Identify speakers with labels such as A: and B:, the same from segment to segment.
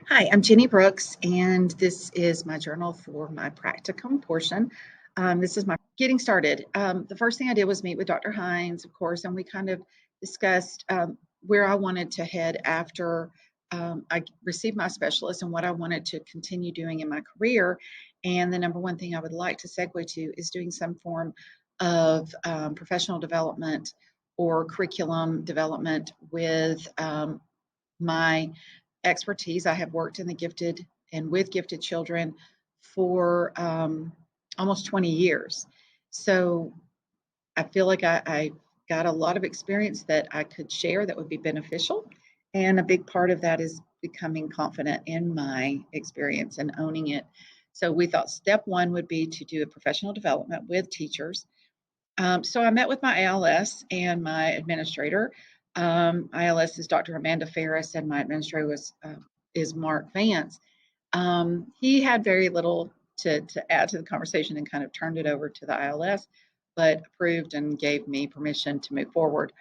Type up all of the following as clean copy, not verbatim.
A: Hi, I'm Jenny Brooks, and this is my journal for my practicum portion. This is my getting started. The first thing I did was meet with Dr. Hines, of course, and we kind of discussed where I wanted to head after I received my specialist and what I wanted to continue doing in my career. And the number one thing I would like to segue to is doing some form of professional development or curriculum development with my expertise. I have worked in the gifted and with gifted children for almost 20 years. So I feel like I got a lot of experience that I could share that would be beneficial. And a big part of that is becoming confident in my experience and owning it. So we thought step one would be to do a professional development with teachers. So I met with my ALS and my administrator. ILS is Dr. Amanda Ferris, and my administrator is Mark Vance. He had very little to add to the conversation and kind of turned it over to the ILS, but approved and gave me permission to move forward.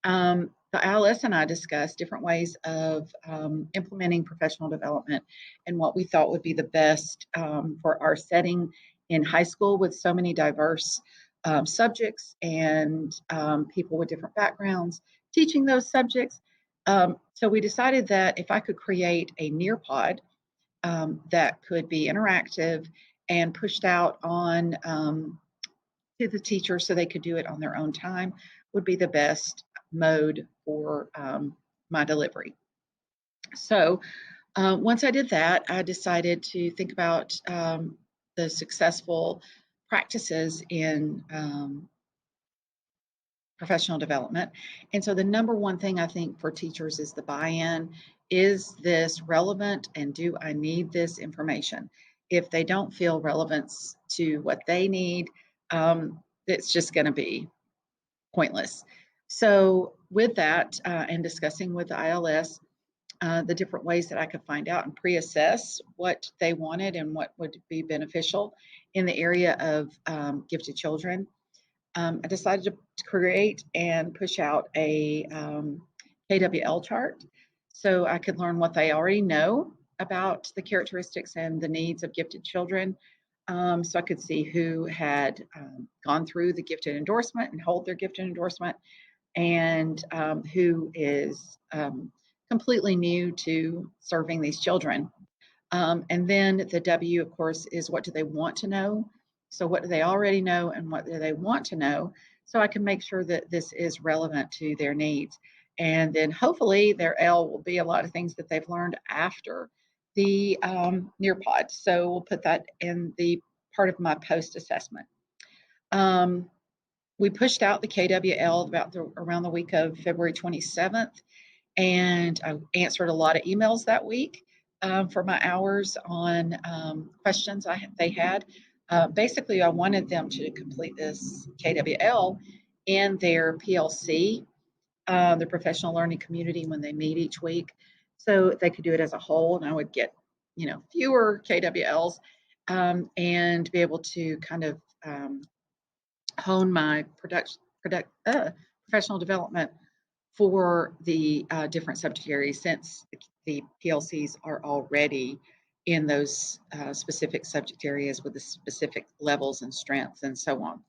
A: The ILS and I discussed different ways of implementing professional development and what we thought would be the best for our setting in high school with so many diverse subjects and people with different backgrounds teaching those subjects. So we decided that if I could create a Nearpod that could be interactive and pushed out on to the teacher so they could do it on their own time would be the best mode for my delivery. So once I did that, I decided to think about the successful practices in professional development. And so the number one thing I think for teachers is the buy-in. Is this relevant and do I need this information? If they don't feel relevance to what they need, it's just going to be pointless. So with that and discussing with the ILS, the different ways that I could find out and pre-assess what they wanted and what would be beneficial in the area of gifted children, I decided to create and push out a KWL chart so I could learn what they already know about the characteristics and the needs of gifted children. So I could see who had gone through the gifted endorsement and hold their gifted endorsement, and who is completely new to serving these children. And then the W, of course, is what do they want to know? So what do they already know and what do they want to know? So I can make sure that this is relevant to their needs. And then hopefully their L will be a lot of things that they've learned after the Nearpod. So we'll put that in the part of my post assessment. We pushed out the KWL around the week of February 27th, and I answered a lot of emails that week for my hours on questions they had. Basically, I wanted them to complete this KWL in their PLC, the professional learning community, when they meet each week, so they could do it as a whole, and I would get, fewer KWLs and be able to kind of hone my professional development for the different subject areas, since the PLCs are already in those specific subject areas with the specific levels and strengths and so on.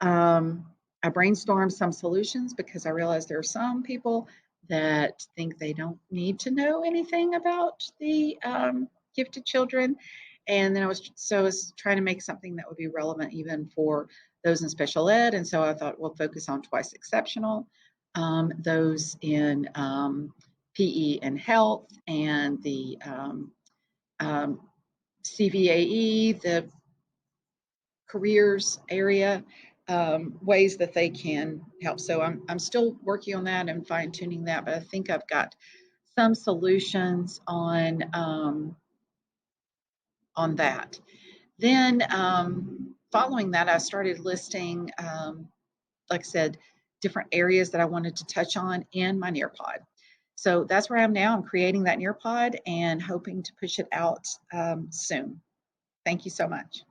A: I brainstormed some solutions because I realized there are some people that think they don't need to know anything about the gifted children. And then I was trying to make something that would be relevant even for those in special ed. And so I thought we'll focus on twice exceptional, those in PE and health, and the CVAE, the careers area, ways that they can help. So I'm still working on that and fine tuning that, but I think I've got some solutions on that. Then following that, I started listing, like I said, different areas that I wanted to touch on in my Nearpod. So that's where I am now. I'm creating that Nearpod and hoping to push it out soon. Thank you so much.